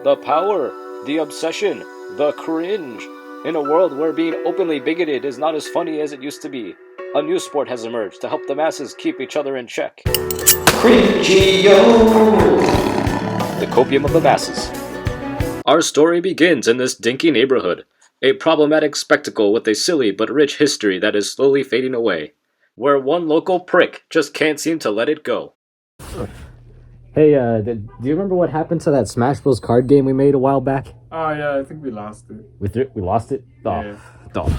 the power, the obsession, the cringe. In a world where being openly bigoted is not as funny as it used to be, a new sport has emerged to help the masses keep each other in check. Crin-Gy-Oh! The copium of the masses. Our story begins in this dinky neighborhood, a problematic spectacle with a silly but rich history that is slowly fading away, where one local prick just can't seem to let it go. Hey, do you remember what happened to that Smash Bros. Card game we made a while back? Oh yeah, I think we lost it. We lost it? Oh, Yeah. oh.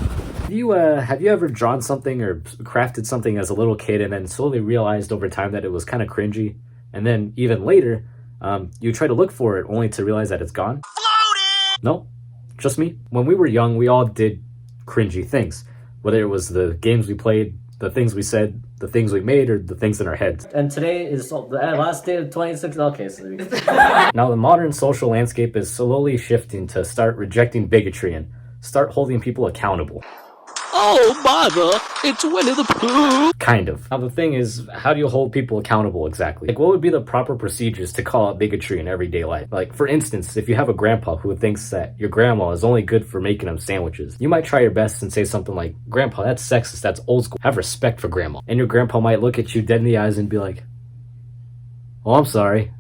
Have you ever drawn something or crafted something as a little kid and then slowly realized over time that it was kind of cringy? And then even later, you try to look for it only to realize that it's gone? Floating! No, just me. When we were young, we all did cringy things. Whether it was the games we played, the things we said, the things we made, or the things in our heads. And today is the last day of 26. Okay, so Now the modern social landscape is slowly shifting to start rejecting bigotry and start holding people accountable. Oh, bother! It's Winnie the Pooh! Kind of. Now the thing is, how do you hold people accountable exactly? Like, what would be the proper procedures to call out bigotry in everyday life? Like, for instance, if you have a grandpa who thinks that your grandma is only good for making him sandwiches, you might try your best and say something like, "Grandpa, that's sexist, that's old school. Have respect for grandma." And your grandpa might look at you dead in the eyes and be like, "Oh, I'm sorry.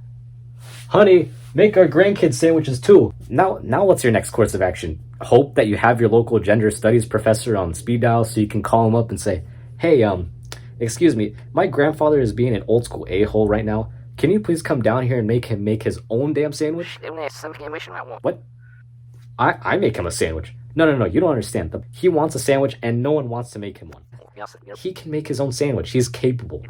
Honey, make our grandkids sandwiches too." Now what's your next course of action? Hope that you have your local gender studies professor on speed dial so you can call him up and say, "Hey, excuse me, my grandfather is being an old school a-hole right now. Can you please come down here and make him make his own damn sandwich?" What? I make him a sandwich. No, you don't understand. He wants a sandwich and no one wants to make him one. He can make his own sandwich. He's capable.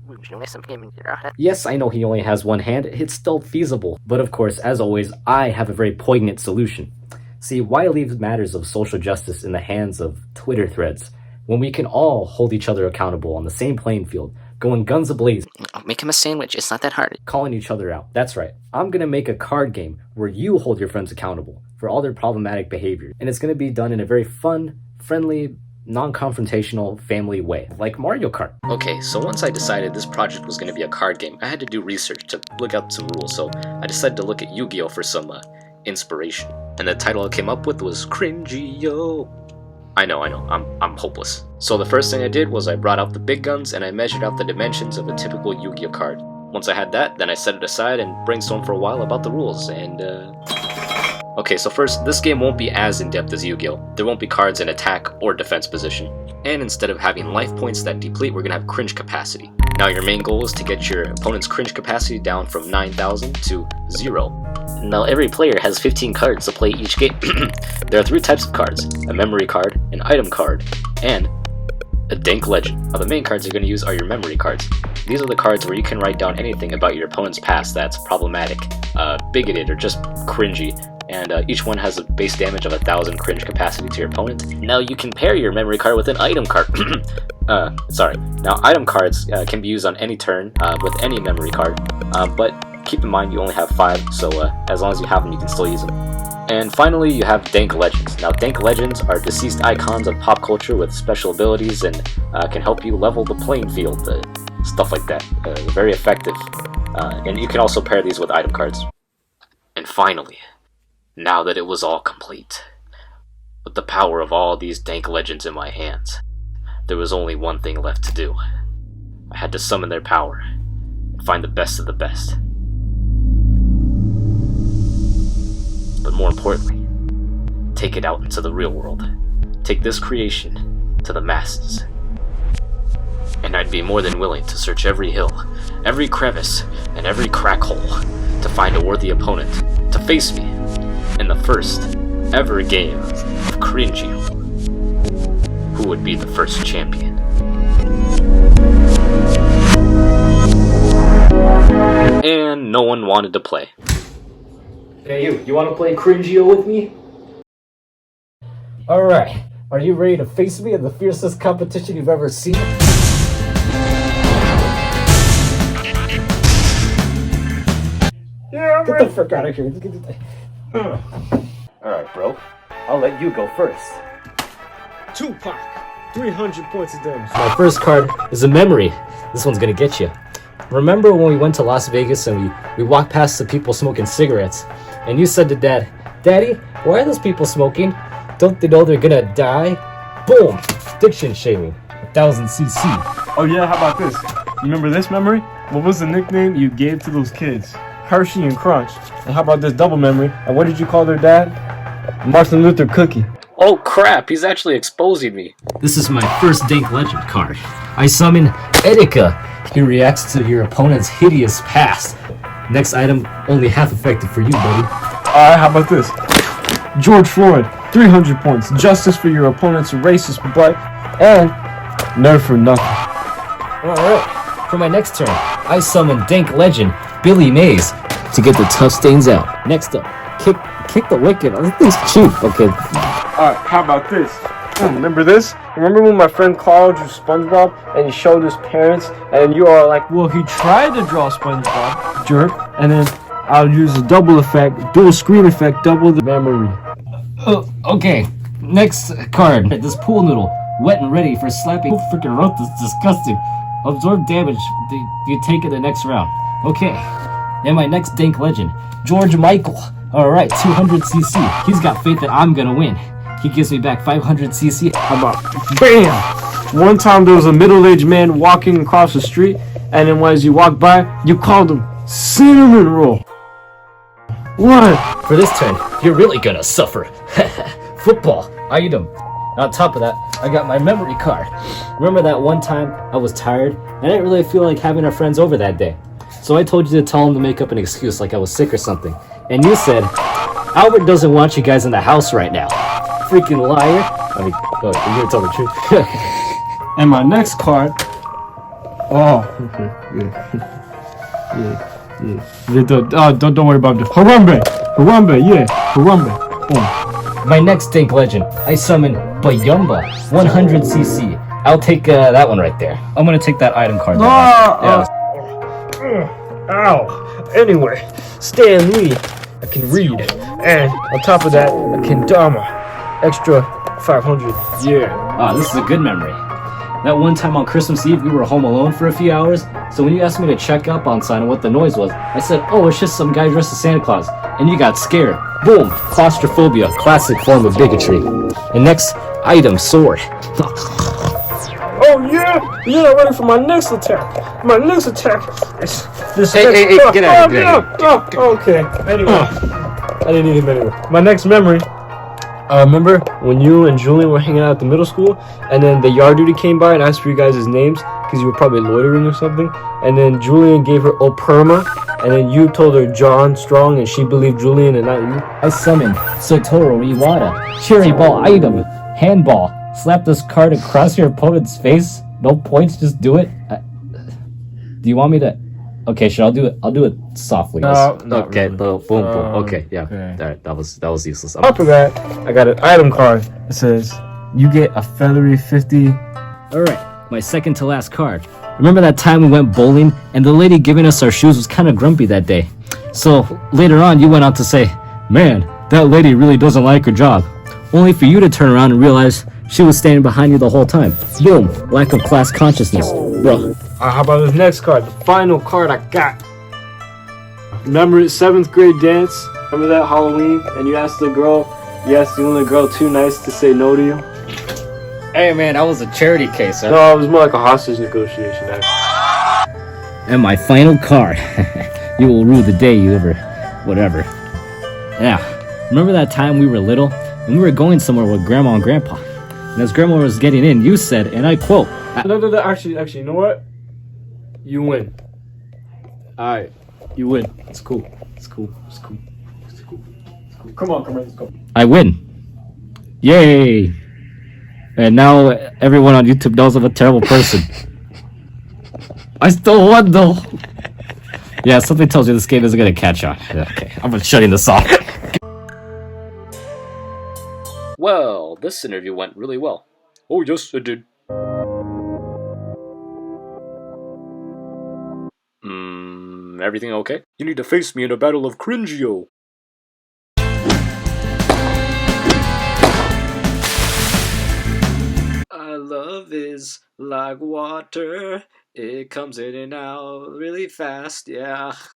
Yes, I know he only has one hand. It's still feasible. But of course, as always, I have a very poignant solution. See, why leave matters of social justice in the hands of Twitter threads when we can all hold each other accountable on the same playing field, going guns ablaze? make him a sandwich. It's not that hard. Calling each other out. That's right. I'm gonna make a card game where you hold your friends accountable for all their problematic behavior. And it's gonna be done in a very fun, friendly, non-confrontational family way, like Mario Kart. Okay, so once I decided this project was going to be a card game, I had to do research to look up some rules, so I decided to look at Yu-Gi-Oh! For some inspiration. And the title I came up with was Crin-Gy-Oh! I know, I'm hopeless. So the first thing I did was I brought out the big guns and I measured out the dimensions of a typical Yu-Gi-Oh! Card. Once I had that, then I set it aside and brainstormed for a while about the rules, and okay, so first, this game won't be as in-depth as Yu-Gi-Oh! There won't be cards in attack or defense position. And instead of having life points that deplete, we're gonna have cringe capacity. Now your main goal is to get your opponent's cringe capacity down from 9,000 to 0. Now every player has 15 cards to play each game. There are 3 types of cards: a memory card, an item card, and a dank legend. Now the main cards you're going to use are your memory cards. These are the cards where you can write down anything about your opponent's past that's problematic, bigoted, or just cringy. And each one has a base damage of 1,000 cringe capacity to your opponent. Now you can pair your memory card with an item card. Now item cards can be used on any turn with any memory card, but keep in mind you only have 5, so as long as you have them you can still use them. And finally you have dank legends. Now dank legends are deceased icons of pop culture with special abilities and can help you level the playing field, stuff like that. Very effective. And you can also pair these with item cards. And finally, now that it was all complete, with the power of all these dank legends in my hands, there was only one thing left to do. I had to summon their power and find the best of the best. But more importantly, take it out into the real world. Take this creation to the masses. And I'd be more than willing to search every hill, every crevice, and every crack hole to find a worthy opponent to face me in the first ever game of Crin-Gy-Oh! Who would be the first champion? And no one wanted to play. Hey you wanna play Crin-Gy-Oh! With me? Alright, are you ready to face me in the fiercest competition you've ever seen? Yeah, Get the frick out of here. Alright, bro. I'll let you go first. Tupac, 300 points of damage. My first card is a memory. This one's gonna get you. Remember when we went to Las Vegas and we walked past the people smoking cigarettes? and you said to Dad, "Daddy, why are those people smoking? Don't they know they're gonna die?" Boom! Diction shaming. 1000 cc. Oh yeah, how about this? Remember this memory? What was the nickname you gave to those kids? Hershey and Crunch. And how about this double memory? And what did you call their dad? Martin Luther Cookie. Oh crap, he's actually exposing me. This is my first Dank Legend card. I summon Etika. He reacts to your opponent's hideous past. Next item, only half effective for you, buddy. Alright, how about this? George Floyd, 300 points. Justice for your opponent's racist butt. And nerve for nothing. Alright, for my next turn, I summon Dank Legend, Billy Mays, to get the tough stains out. Next up, kick the wicked. Oh, this thing's cheap. Okay. Alright, how about this? Remember this? Remember when my friend Carl drew SpongeBob and he showed his parents and you are like, well, he tried to draw SpongeBob, jerk, and then I'll use a double effect, dual screen effect, double the memory. Okay, next card. This pool noodle, wet and ready for slapping. Who freaking wrote this? Disgusting. Absorb damage. You take it the next round. Okay. And my next Dank Legend, George Michael. Alright, 200cc. He's got faith that I'm gonna win. He gives me back 500cc. How about BAM! One time there was a middle-aged man walking across the street, and then as you walked by, you called him Cinnamon Roll. What? For this turn, you're really gonna suffer. Football item. On top of that, I got my memory card. Remember that one time I was tired and I didn't really feel like having our friends over that day. So I told you to tell them to make up an excuse like I was sick or something. And you said, "Albert doesn't want you guys in the house right now." Freaking liar. I mean, you're gonna tell the truth. And my next card. Oh, okay, yeah. Don't worry about this. Harambe, yeah, Harambe. Boom. My next Dank Legend, I summon Bayumba, 100cc. I'll take that one right there. I'm gonna take that item card. Ow. Anyway, Stan Lee, I can read. And on top of that, a kendama. Extra 500. Yeah. Ah, this is a good memory. That one time on Christmas Eve, we were home alone for a few hours, so when you asked me to check up on Santa what the noise was, I said, "Oh, it's just some guy dressed as Santa Claus," and you got scared. Boom! Claustrophobia, classic form of bigotry. And next item, sword. Oh yeah, ready for my next attack. My next attack is this. Hey, get out of here. Oh, okay. Anyway, I didn't need him anyway. My next memory. Remember when you and Julian were hanging out at the middle school, and then the yard duty came by and asked for you guys' names because you were probably loitering or something, and then Julian gave her Operma, and then you told her John Strong, and she believed Julian and not you. I summon Satoru Iwata, cherry ball item, handball. Slap this card across your opponent's face. No points, just do it. Do you want me to? Okay, sure. I'll do it softly. No, okay. Really. Boom. Okay. Yeah. Okay. All right. That was useless. After that, I got an item card. It says you get a feathery 50. All right. My second to last card. Remember that time we went bowling and the lady giving us our shoes was kind of grumpy that day. So later on, you went on to say, "Man, that lady really doesn't like her job." Only for you to turn around and realize she was standing behind you the whole time. Boom. Lack of class consciousness, bro. How about this next card? The final card I got. Remember 7th grade dance? Remember that Halloween? And you asked the only girl too nice to say no to you? Hey man, that was a charity case, huh? No, it was more like a hostage negotiation, actually. And my final card. You will rue the day you ever... whatever. Yeah. Remember that time we were little? And we were going somewhere with Grandma and Grandpa. And as Grandma was getting in, you said, and I quote... No, actually, you know what? You win. Alright, you win. It's cool. Come on, let's go. I win. Yay! And now everyone on YouTube knows I'm a terrible person. I still won though. Yeah, something tells me this game isn't gonna catch on. Okay, I'm shutting this off. Well, this interview went really well. Oh yes, it did. Everything okay? You need to face me in a battle of Crin-Gy-Oh. Our love is like water. It comes in and out really fast, yeah.